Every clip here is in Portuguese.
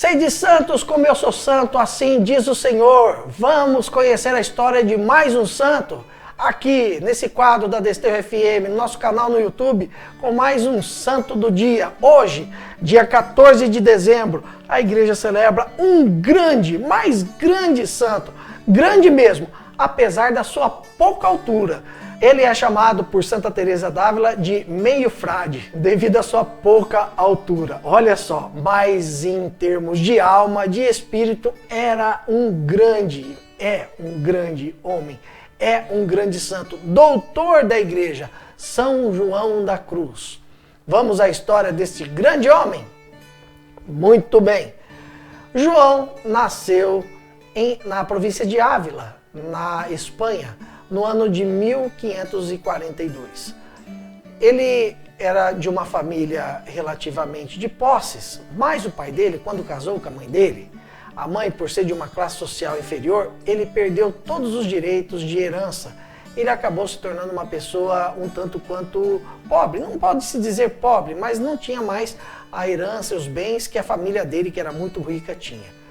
Sede santos como eu sou santo, assim diz o Senhor. Vamos conhecer a história de mais um santo aqui nesse quadro da Desterro FM, no nosso canal no YouTube, com mais um santo do dia. Hoje, dia 14 de dezembro, a igreja celebra um grande, mais grande santo, grande mesmo, apesar da sua pouca altura. Ele é chamado por Santa Teresa d'Ávila de meio frade, devido à sua pouca altura. Olha só, mas em termos de alma, de espírito, era um grande homem, é um grande santo, doutor da igreja, São João da Cruz. Vamos à história desse grande homem? Muito bem. João nasceu na província de Ávila, na Espanha, no ano de 1542. Ele era de uma família relativamente de posses, mas o pai dele, quando casou com a mãe dele, a mãe, por ser de uma classe social inferior, ele perdeu todos os direitos de herança. Ele acabou se tornando uma pessoa um tanto quanto pobre. Não pode se dizer pobre, mas não tinha mais a herança, os bens que a família dele, que era muito rica, tinha.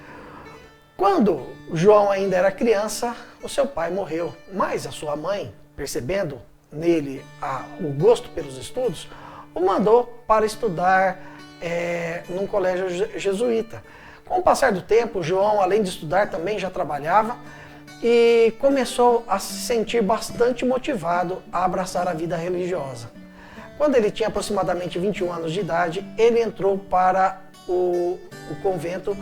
Quando João ainda era criança, o seu pai morreu, mas a sua mãe, percebendo nele o gosto pelos estudos, o mandou para estudar num colégio jesuíta. Com o passar do tempo, João, além de estudar, também já trabalhava e começou a se sentir bastante motivado a abraçar a vida religiosa. Quando ele tinha aproximadamente 21 anos de idade, ele entrou para o convento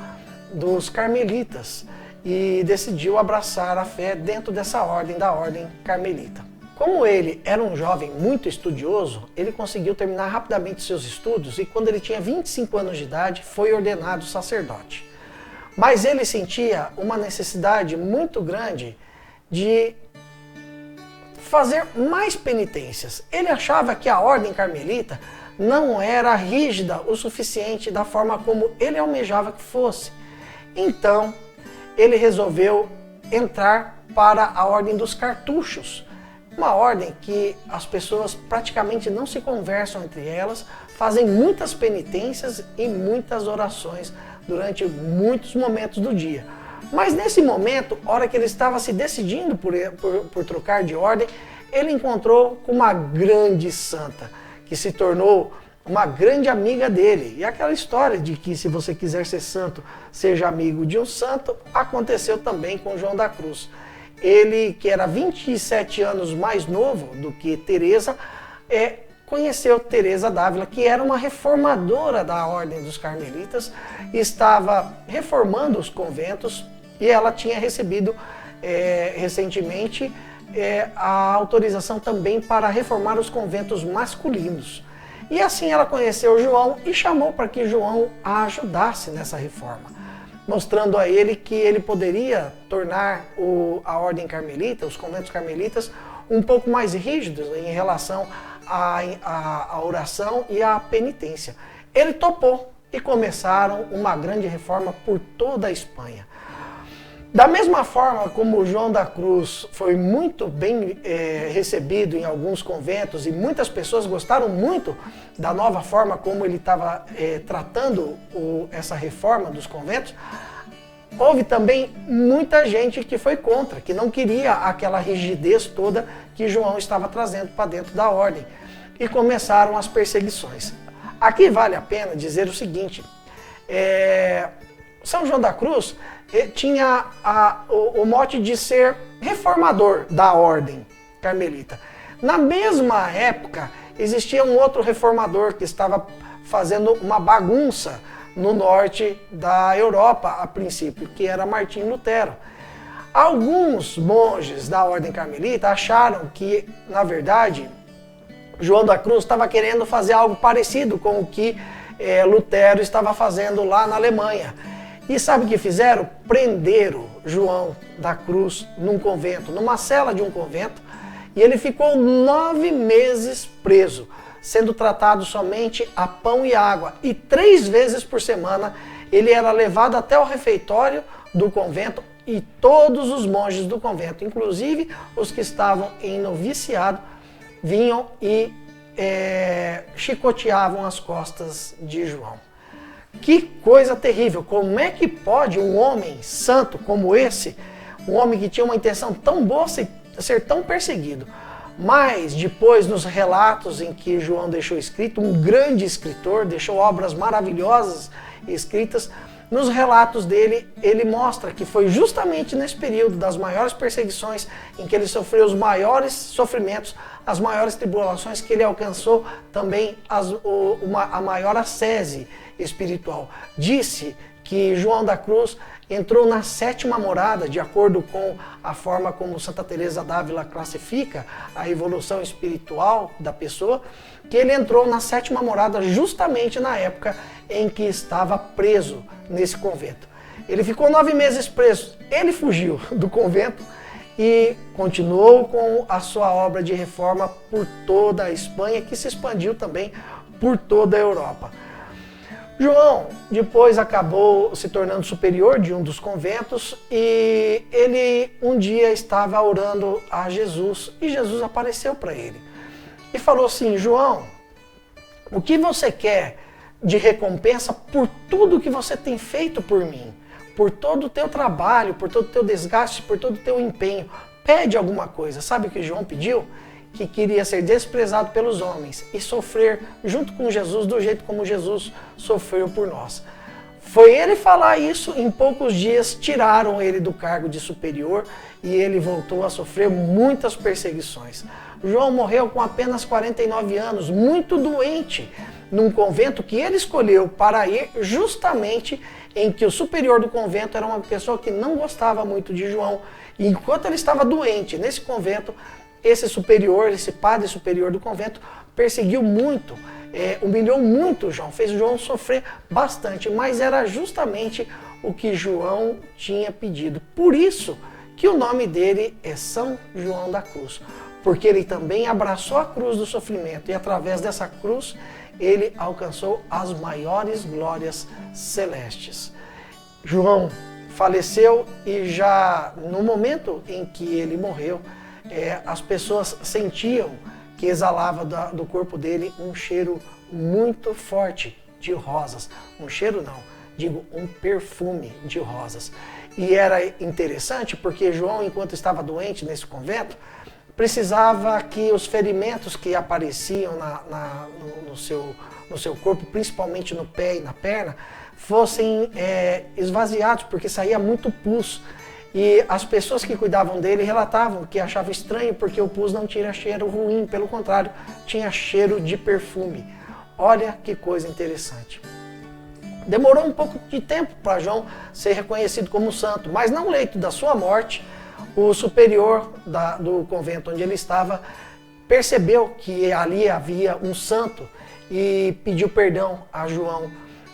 dos carmelitas e decidiu abraçar a fé dentro dessa ordem, da ordem carmelita. Como ele era um jovem muito estudioso, ele conseguiu terminar rapidamente seus estudos e quando ele tinha 25 anos de idade, foi ordenado sacerdote. Mas ele sentia uma necessidade muito grande de fazer mais penitências. Ele achava que a ordem carmelita não era rígida o suficiente da forma como ele almejava que fosse. Então, ele resolveu entrar para a ordem dos cartuchos, uma ordem que as pessoas praticamente não se conversam entre elas, fazem muitas penitências e muitas orações durante muitos momentos do dia. Mas nesse momento, a hora que ele estava se decidindo por trocar de ordem, ele encontrou com uma grande santa, que se tornou uma grande amiga dele. E aquela história de que se você quiser ser santo, seja amigo de um santo, aconteceu também com João da Cruz. Ele, que era 27 anos mais novo do que Teresa, conheceu Teresa d'Ávila, que era uma reformadora da ordem dos carmelitas, estava reformando os conventos e ela tinha recebido recentemente a autorização também para reformar os conventos masculinos. E assim ela conheceu João e chamou para que João a ajudasse nessa reforma, mostrando a ele que ele poderia tornar a ordem carmelita, os conventos carmelitas, um pouco mais rígidos em relação à oração e à penitência. Ele topou e começaram uma grande reforma por toda a Espanha. Da mesma forma como João da Cruz foi muito bem recebido em alguns conventos e muitas pessoas gostaram muito da nova forma como ele estava tratando essa reforma dos conventos, houve também muita gente que foi contra, que não queria aquela rigidez toda que João estava trazendo para dentro da ordem. E começaram as perseguições. Aqui vale a pena dizer o seguinte, São João da Cruz tinha o mote de ser reformador da ordem carmelita. Na mesma época, existia um outro reformador que estava fazendo uma bagunça no norte da Europa, a princípio, que era Martim Lutero. Alguns monges da ordem carmelita acharam que, na verdade, João da Cruz estava querendo fazer algo parecido com o que Lutero estava fazendo lá na Alemanha. E sabe o que fizeram? Prenderam João da Cruz num convento, numa cela de um convento, e ele ficou 9 meses preso, sendo tratado somente a pão e água. E 3 vezes por semana ele era levado até o refeitório do convento e todos os monges do convento, inclusive os que estavam em noviciado, vinham e chicoteavam as costas de João. Que coisa terrível! Como é que pode um homem santo como esse, um homem que tinha uma intenção tão boa, ser tão perseguido? Mas depois, nos relatos em que João deixou escrito, um grande escritor, deixou obras maravilhosas escritas, nos relatos dele, ele mostra que foi justamente nesse período das maiores perseguições, em que ele sofreu os maiores sofrimentos, as maiores tribulações, que ele alcançou também a maior ascese espiritual. Disse que João da Cruz entrou na sétima morada, de acordo com a forma como Santa Teresa d'Ávila classifica a evolução espiritual da pessoa, que ele entrou na sétima morada justamente na época em que estava preso nesse convento. Ele ficou 9 meses preso, ele fugiu do convento e continuou com a sua obra de reforma por toda a Espanha, que se expandiu também por toda a Europa. João depois acabou se tornando superior de um dos conventos e ele um dia estava orando a Jesus e Jesus apareceu para ele e falou assim: João, o que você quer de recompensa por tudo que você tem feito por mim? Por todo o teu trabalho, por todo o teu desgaste, por todo o teu empenho. Pede alguma coisa. Sabe o que João pediu? Que queria ser desprezado pelos homens e sofrer junto com Jesus do jeito como Jesus sofreu por nós. Foi ele falar isso, em poucos dias tiraram ele do cargo de superior e ele voltou a sofrer muitas perseguições. João morreu com apenas 49 anos, muito doente, num convento que ele escolheu para ir justamente em que o superior do convento era uma pessoa que não gostava muito de João. E enquanto ele estava doente nesse convento, esse superior, esse padre superior do convento, perseguiu muito, humilhou muito João, fez João sofrer bastante, mas era justamente o que João tinha pedido. Por isso que o nome dele é São João da Cruz, porque ele também abraçou a cruz do sofrimento e através dessa cruz ele alcançou as maiores glórias celestes. João faleceu e já no momento em que ele morreu, as pessoas sentiam que exalava do corpo dele um cheiro muito forte de rosas. Um cheiro não, digo um perfume de rosas. E era interessante porque João, enquanto estava doente nesse convento, precisava que os ferimentos que apareciam no seu corpo, principalmente no pé e na perna, fossem esvaziados, porque saía muito pus. E as pessoas que cuidavam dele relatavam que achavam estranho porque o pus não tinha cheiro ruim, pelo contrário, tinha cheiro de perfume. Olha que coisa interessante. Demorou um pouco de tempo para João ser reconhecido como santo, mas no leito da sua morte, o superior do convento onde ele estava percebeu que ali havia um santo e pediu perdão a João.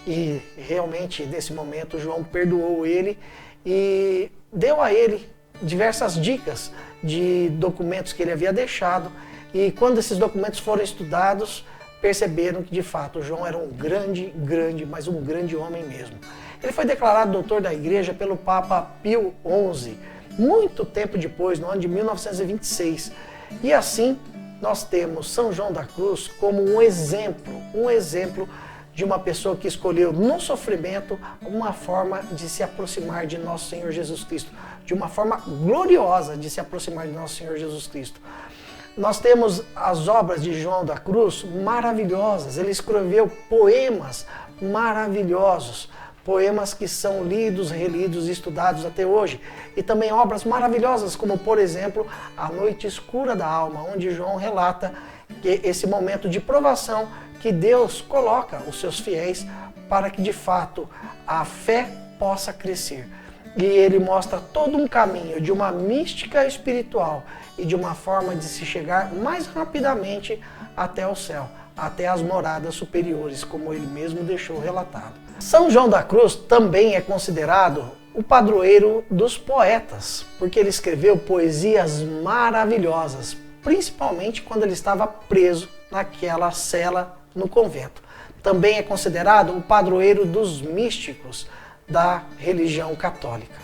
E realmente, nesse momento, João perdoou ele e deu a ele diversas dicas de documentos que ele havia deixado. E quando esses documentos foram estudados, perceberam que de fato João era um grande, mas um grande homem mesmo. Ele foi declarado doutor da igreja pelo Papa Pio XI, muito tempo depois, no ano de 1926. E assim nós temos São João da Cruz como um exemplo de uma pessoa que escolheu no sofrimento uma forma de se aproximar de nosso Senhor Jesus Cristo, de uma forma gloriosa de se aproximar de nosso Senhor Jesus Cristo. Nós temos as obras de João da Cruz maravilhosas, ele escreveu poemas maravilhosos, poemas que são lidos, relidos e estudados até hoje, e também obras maravilhosas como, por exemplo, A Noite Escura da Alma, onde João relata que esse momento de provação que Deus coloca os seus fiéis para que de fato a fé possa crescer. E ele mostra todo um caminho de uma mística espiritual e de uma forma de se chegar mais rapidamente até o céu, até as moradas superiores, como ele mesmo deixou relatado. São João da Cruz também é considerado o padroeiro dos poetas, porque ele escreveu poesias maravilhosas, principalmente quando ele estava preso naquela cela no convento. Também é considerado o padroeiro dos místicos da religião católica.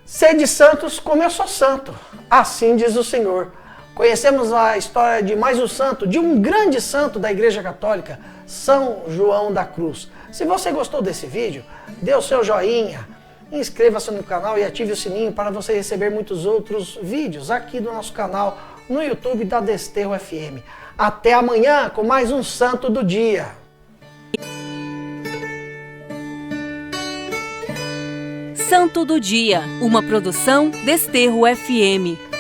Sede santos como eu sou santo, assim diz o Senhor. Conhecemos a história de mais um santo, de um grande santo da Igreja Católica, São João da Cruz. Se você gostou desse vídeo, dê o seu joinha, inscreva-se no canal e ative o sininho para você receber muitos outros vídeos aqui do nosso canal no YouTube da Desterro FM. Até amanhã com mais um Santo do Dia. Santo do Dia, uma produção Desterro FM.